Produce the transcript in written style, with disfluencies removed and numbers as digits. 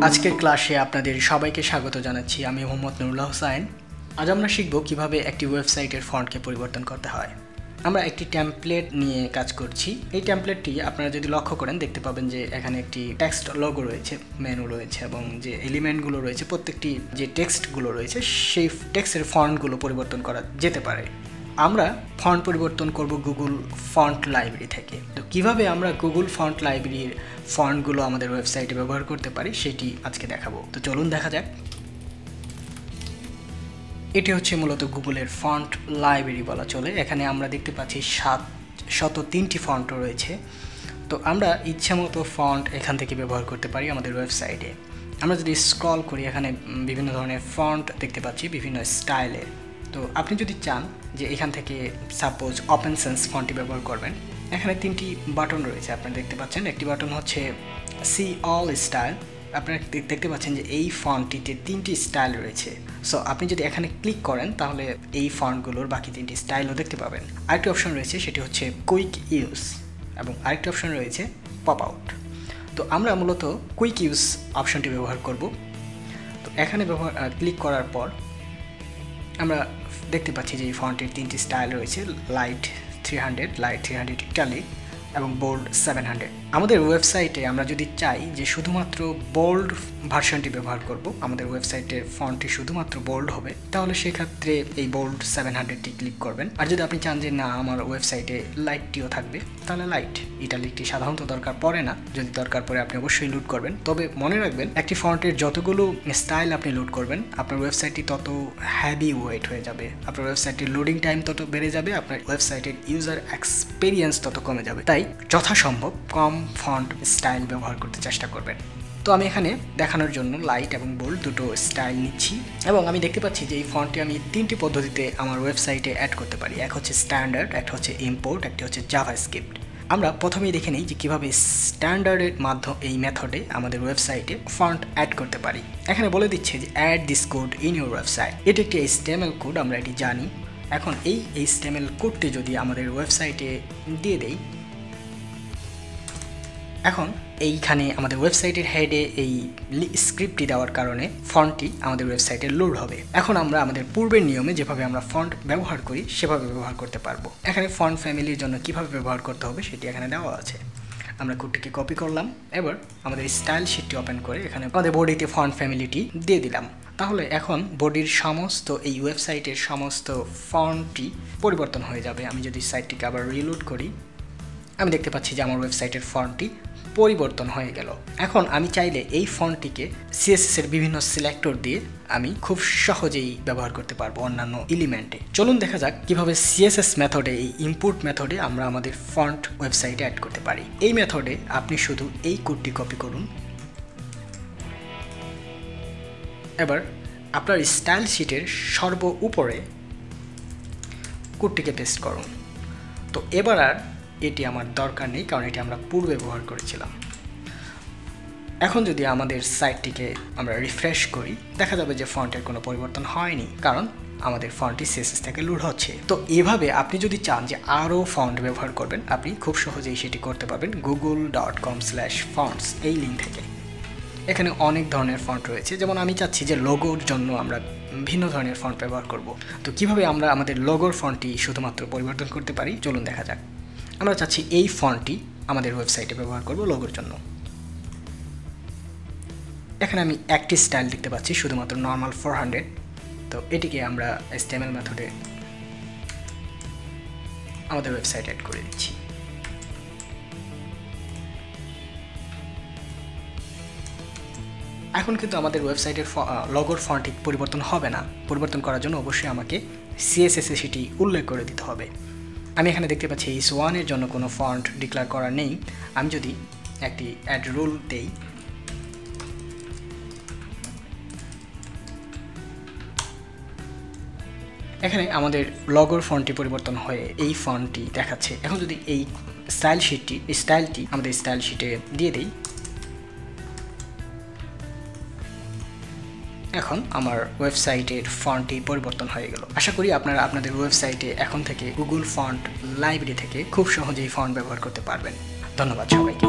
আজকের ক্লাসে আপনাদের সবাইকে স্বাগত জানাচ্ছি। আমি মোহাম্মদ নুরুল্লাহ হোসাইন। আজ আমরা শিখব কিভাবে একটি ওয়েবসাইটের ফন্টকে পরিবর্তন করতে হয়। আমরা একটি টেমপ্লেট নিয়ে কাজ করছি। এই টেমপ্লেটটি আপনারা যদি লক্ষ্য করেন দেখতে পাবেন যে এখানে একটি টেক্সট লোগো রয়েছে, মেনু রয়েছে এবং যে এলিমেন্টগুলো রয়েছে প্রত্যেকটি যে টেক্সটগুলো রয়েছে সেই টেক্সটের ফন্টগুলো পরিবর্তন করা যেতে পারে। আমরা ফন্ট পরিবর্তন করব গুগল ফন্ট লাইব্রেরি থেকে। তো কিভাবে আমরা গুগল ফন্ট লাইব্রেরির ফন্টগুলো আমাদের ওয়েবসাইটে ব্যবহার করতে পারি সেটি আজকে দেখাবো। তো চলুন দেখা যাক। এটি হচ্ছে মূলত গুগলের ফন্ট লাইব্রেরি বলা চলে। এখানে আমরা দেখতে পাচ্ছি 703টি ফন্ট রয়েছে। তো আমরা ইচ্ছামতো ফন্ট এখান থেকে ব্যবহার করতে পারি আমাদের ওয়েবসাইটে। আমরা যদি স্ক্রল করি এখানে বিভিন্ন ধরনের ফন্ট দেখতে পাচ্ছি বিভিন্ন স্টাইলের। তো আপনি যদি চান যে এখান থেকে সাপোজ ওপেন সেন্স ফন্টটি ব্যবহার করবেন, এখানে 3টি বাটন রয়েছে আপনারা দেখতে পাচ্ছেন। একটি বাটন হচ্ছে সি অল স্টাইল। আপনারা দেখতে পাচ্ছেন যে এই ফন্টটিতে 3টি স্টাইল রয়েছে। সো আপনি যদি এখানে ক্লিক করেন তাহলে এই ফন্টগুলোর বাকি 3টি স্টাইলও দেখতে পাবেন। আরেকটি অপশন রয়েছে সেটি হচ্ছে কুইক ইউজ এবং আরেকটি অপশন রয়েছে পপ আউট। তো আমরা মূলত কুইক ইউজ অপশনটি ব্যবহার করব। তো এখানে ক্লিক করার পর আমরা দেখতে পাচ্ছি যে এই ফন্টের 3টি স্টাইল রয়েছে, লাইট 300, লাইট 300 ইটালিক এবং বোল্ড 700। আমাদের ওয়েবসাইটে আমরা যদি চাই যে শুধুমাত্র বোল্ড ভার্সনটি ব্যবহার করব, আমাদের ওয়েবসাইটের ফন্টটি শুধুমাত্র বোল্ড হবে, তাহলে সেক্ষেত্রে এই বোল্ড 700টি ক্লিক করবেন। আর যদি আপনি চান যে না আমার ওয়েবসাইটে লাইটটিও থাকবে তাহলে লাইট ইটালিকটি সাধারণত দরকার পড়ে না। যদি দরকার পড়ে আপনি অবশ্যই লোড করবেন। তবে মনে রাখবেন একটি ফন্টের যতগুলো স্টাইল আপনি লোড করবেন আপনার ওয়েবসাইটটি তত হ্যাভি ওয়েট হয়ে যাবে, আপনার ওয়েবসাইটের লোডিং টাইম তত বেড়ে যাবে, আপনার ওয়েবসাইটের ইউজার এক্সপিরিয়েন্স তত কমে যাবে। তাই যথাসম্ভব কম ফন্ট স্টাইল ব্যবহার করতে চেষ্টা করবেন। তো আমি এখানে দেখানোর জন্য লাইট এবং বোল্ড দুটো স্টাইল নিচ্ছি এবং আমি দেখতে পাচ্ছি যে এই ফন্টটি আমি 3টি পদ্ধতিতে আমার ওয়েবসাইটে অ্যাড করতে পারি। এক হচ্ছে স্ট্যান্ডার্ড, একটা হচ্ছে ইম্পোর্ট, একটা হচ্ছে জাভাস্ক্রিপ্ট। আমরা প্রথমেই দেখে নিই যে কীভাবে স্ট্যান্ডার্ডের মাধ্যমে এই মেথডে আমাদের ওয়েবসাইটে ফন্ট অ্যাড করতে পারি। এখানে বলে দিচ্ছে যে add this code in your website. এটি একটি HTML কোড, আমরা এটি জানি। এখন এই HTML কোডটি যদি আমাদের ওয়েবসাইটে দিয়ে দেই, এখন এইখানে আমাদের ওয়েবসাইটের হেডে এই স্ক্রিপ্টটি দেওয়ার কারণে ফন্টটি আমাদের ওয়েবসাইটে লোড হবে। এখন আমরা আমাদের পূর্বের নিয়মে যেভাবে আমরা ফন্ট ব্যবহার করি সেভাবে ব্যবহার করতে পারবো। এখানে ফন্ট ফ্যামিলির জন্য কিভাবে ব্যবহার করতে হবে সেটি এখানে দেওয়া আছে। আমরা কোডটিকে কপি করলাম, এবার আমাদের স্টাইল শিটটি ওপেন করে এখানে আমাদের বডিতে ফন্ট ফ্যামিলিটি দিয়ে দিলাম। তাহলে এখন বডির সমস্ত এই ওয়েবসাইটের সমস্ত ফন্টটি পরিবর্তন হয়ে যাবে। আমি যদি সাইটটিকে আবার রিলোড করি আমি দেখতে পাচ্ছি যে আমার ওয়েবসাইটের ফন্টটি পরিবর্তন হয়ে গেল। এখন আমি চাইলে এই ফন্টটিকে CSS এর বিভিন্ন সিলেক্টর দিয়ে আমি খুব সহজেই ব্যবহার করতে পারবো অন্যান্য এলিমেন্টে। চলুন দেখা যাক কিভাবে CSS মেথডে, এই ইম্পোর্ট মেথডে আমরা আমাদের ফন্ট ওয়েবসাইটে অ্যাড করতে পারি। এই মেথডে আপনি শুধু এই কোডটি কপি করুন, এবার আপনার স্টাইল শিটের সর্ব উপরে কোডটিকে পেস্ট করুন। তো এবার আর এটি আমার দরকার নেই কারণ এটি আমরা পূর্বে ব্যবহার করেছিলাম। এখন যদি আমাদের সাইটটিকে আমরা রিফ্রেশ করি দেখা যাবে যে ফন্টের কোনো পরিবর্তন হয়নি, কারণ আমাদের ফন্টটি CSS থেকে লোড হচ্ছে। তো এভাবে আপনি যদি চান যে আরও ফন্ট ব্যবহার করবেন আপনি খুব সহজেই সেটি করতে পারবেন google.com/fonts এই লিঙ্ক থেকে। এখানে অনেক ধরনের ফন্ট রয়েছে, যেমন আমি চাচ্ছি যে লোগোর জন্য আমরা ভিন্ন ধরনের ফন্ট ব্যবহার করব। তো কিভাবে আমরা আমাদের লোগোর ফন্টটি শুধুমাত্র পরিবর্তন করতে পারি চলুন দেখা যাক। আমরা চাচ্ছি এই ফন্টটি আমাদের ওয়েবসাইটে ব্যবহার করব লোগোর জন্য। এখানে আমি একটি স্টাইল দেখতে পাচ্ছি শুধুমাত্র নর্মাল 400। তো এটিকে আমরা HTML মেথডে আমাদের ওয়েবসাইটে অ্যাড করে দিচ্ছি। এখন কিন্তু আমাদের ওয়েবসাইটের লোগোর ফন্টটি পরিবর্তন হবে না। পরিবর্তন করার জন্য অবশ্যই আমাকে CSS এ সেটি উল্লেখ করে দিতে হবে। আমি এখানে দেখতে পাচ্ছি H1 এর জন্য কোনো ফন্ট ডিক্লেয়ার করা নেই। আমি যদি একটি অ্যাড রুল দেই, এখানে আমাদের লোগোর ফন্টটি পরিবর্তন হয়ে এই ফন্টটি দেখাচ্ছে। এখন যদি এই স্টাইলটি আমাদের স্টাইল শিটে দিয়ে দেই, এখন আমার ওয়েবসাইটের ফন্টটি পরিবর্তন হয়ে গেল। আশা করি আপনারা আপনাদের ওয়েবসাইটে এখন থেকে গুগল ফন্ট লাইব্রেরি থেকে খুব সহজেই ফন্ট ব্যবহার করতে পারবেন। ধন্যবাদ সবাইকে।